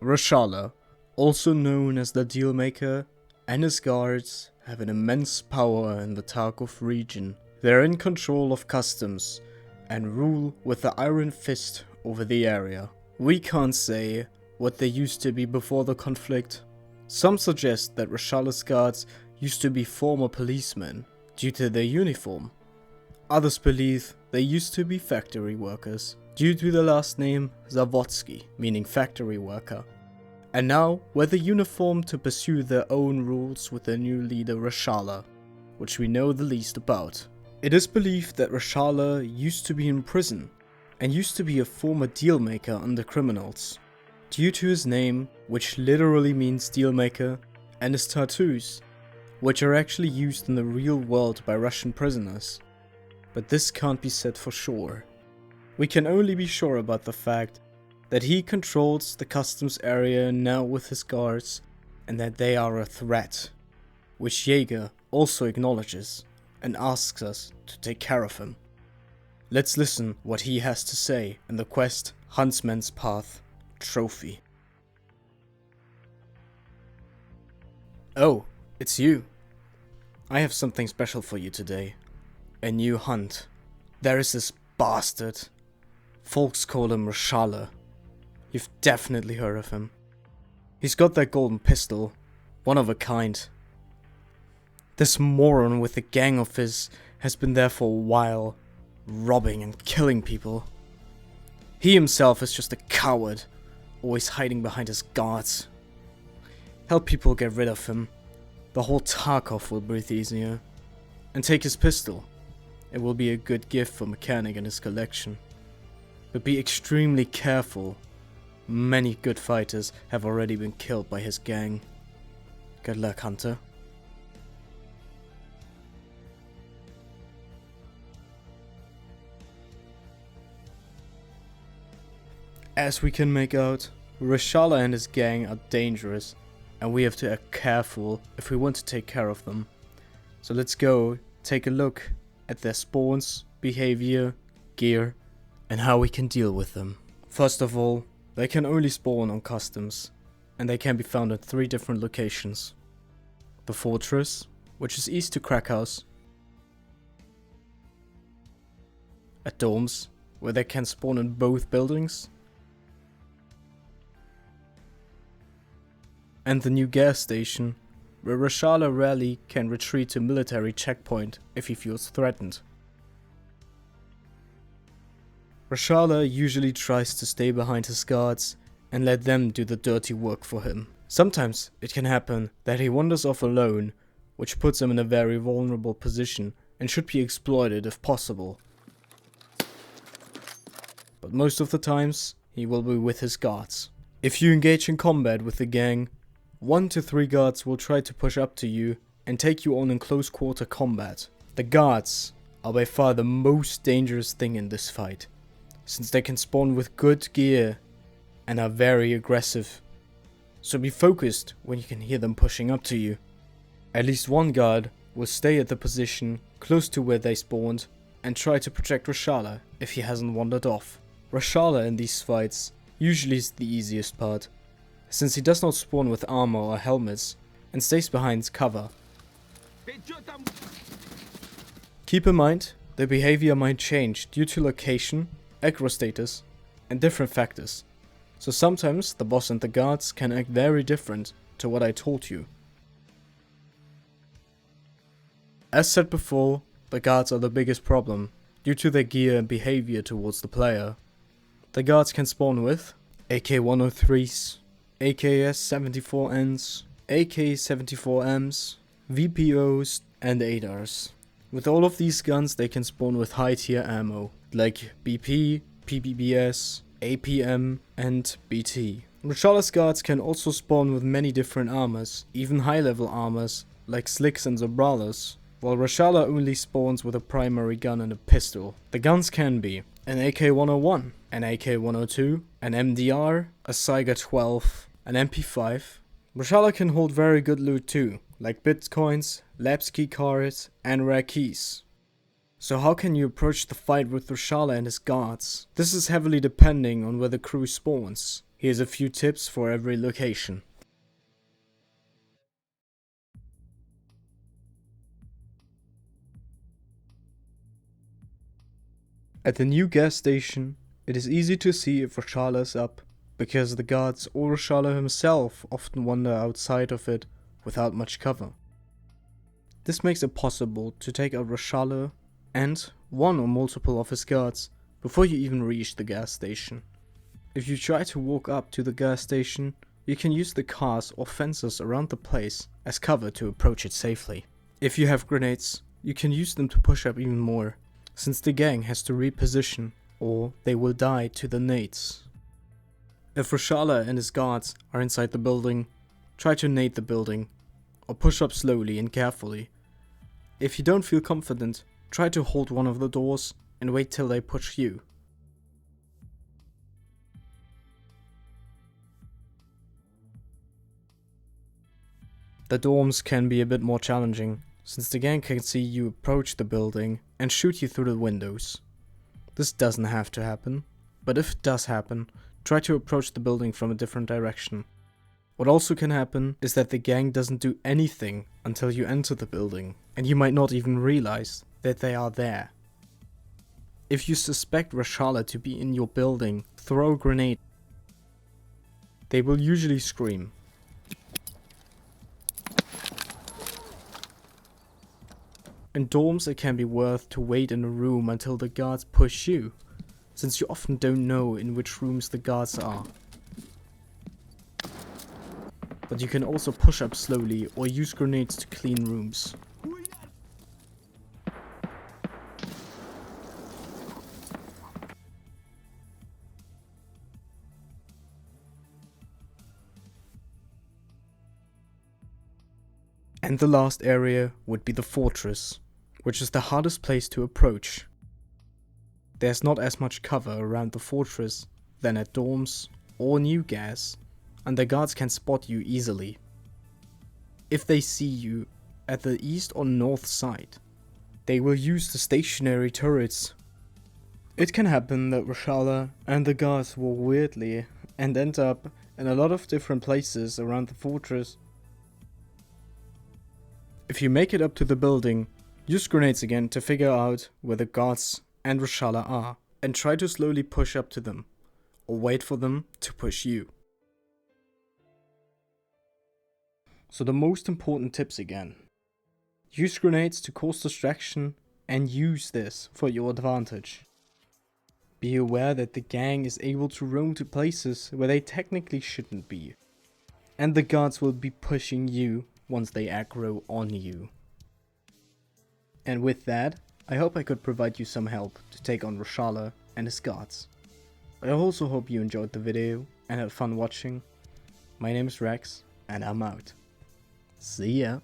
Reshala, also known as the Dealmaker, and his guards have an immense power in the Tarkov region. They're in control of customs and rule with the iron fist over the area. We can't say what they used to be before the conflict. Some suggest that Reshala's guards used to be former policemen due to their uniform. Others believe they used to be factory workers due to the last name Zavodsky, meaning factory worker, and now wear the uniform to pursue their own rules with their new leader Reshala, which we know the least about. It is believed that Reshala used to be in prison and used to be a former dealmaker under criminals. Due to his name, which literally means dealmaker, and his tattoos, which are actually used in the real world by Russian prisoners. But this can't be said for sure. We can only be sure about the fact that he controls the customs area now with his guards and that they are a threat, which Jaeger also acknowledges and asks us to take care of him. Let's listen what he has to say in the quest Huntsman's Path Trophy. Oh, it's you. I have something special for you today. A new hunt. There is this bastard. Folks call him Reshala. You've definitely heard of him. He's got that golden pistol. One of a kind. This moron with a gang of his has been there for a while, robbing and killing people. He himself is just a coward, always hiding behind his guards. Help people get rid of him. The whole Tarkov will breathe easier. And take his pistol. It will be a good gift for Mechanic and his collection. But be extremely careful. Many good fighters have already been killed by his gang. Good luck, Hunter. As we can make out, Reshala and his gang are dangerous, and we have to act careful if we want to take care of them. So let's go take a look at their spawns, behavior, gear, and how we can deal with them. First of all, they can only spawn on customs, and they can be found at 3 different locations. The Fortress, which is east to Krakhaus. At Domes, where they can spawn in both buildings. And the new gas station, where Reshala rarely can retreat to military checkpoint if he feels threatened. Reshala usually tries to stay behind his guards and let them do the dirty work for him. Sometimes it can happen that he wanders off alone, which puts him in a very vulnerable position and should be exploited if possible. But most of the times, he will be with his guards. If you engage in combat with the gang, 1 to 3 guards will try to push up to you and take you on in close quarter combat. The guards are by far the most dangerous thing in this fight, since they can spawn with good gear and are very aggressive. So be focused when you can hear them pushing up to you. At least one guard will stay at the position close to where they spawned and try to protect Reshala if he hasn't wandered off. Reshala in these fights usually is the easiest part, since he does not spawn with armor or helmets and stays behind cover. Keep in mind, their behavior might change due to location, aggro status, and different factors. So sometimes the boss and the guards can act very different to what I told you. As said before, the guards are the biggest problem due to their gear and behavior towards the player. The guards can spawn with AK-103s, AKS-74Ns, AK-74Ms, VPOs, and ADARs. With all of these guns they can spawn with high tier ammo, like BP, PPBS, APM, and BT. Reshala's guards can also spawn with many different armors, even high level armors, like Slicks and Zobralos, while Reshala only spawns with a primary gun and a pistol. The guns can be an AK-101, an AK-102, an MDR, a Saiga 12, an MP5. Reshala can hold very good loot too, like Bitcoins, Labs Keycards, and rare keys. So how can you approach the fight with Reshala and his guards? This is heavily depending on where the crew spawns. Here's a few tips for every location. At the new gas station, it is easy to see if Reshala is up, because the guards or Reshala himself often wander outside of it without much cover. This makes it possible to take out Reshala and one or multiple of his guards before you even reach the gas station. If you try to walk up to the gas station, you can use the cars or fences around the place as cover to approach it safely. If you have grenades, you can use them to push up even more, since the gang has to reposition or they will die to the nades. If Reshala and his guards are inside the building, try to nade the building or push up slowly and carefully. If you don't feel confident, try to hold one of the doors and wait till they push you. The dorms can be a bit more challenging, since the gang can see you approach the building and shoot you through the windows. This doesn't have to happen, but if it does happen, try to approach the building from a different direction. What also can happen is that the gang doesn't do anything until you enter the building, and you might not even realize that they are there. If you suspect Reshala to be in your building, throw a grenade. They will usually scream. In dorms, it can be worth to wait in a room until the guards push you, since you often don't know in which rooms the guards are. But you can also push up slowly or use grenades to clean rooms. And the last area would be the fortress, which is the hardest place to approach. There's not as much cover around the fortress than at dorms or new gas, and the guards can spot you easily. If they see you at the east or north side, they will use the stationary turrets. It can happen that Reshala and the guards walk weirdly and end up in a lot of different places around the fortress. If you make it up to the building, use grenades again to figure out where the guards and Reshala are, and try to slowly push up to them, or wait for them to push you. So the most important tips again. Use grenades to cause distraction and use this for your advantage. Be aware that the gang is able to roam to places where they technically shouldn't be, and the guards will be pushing you once they aggro on you. And with that, I hope I could provide you some help to take on Reshala and his guards. I also hope you enjoyed the video and had fun watching. My name is Rex, and I'm out. See ya!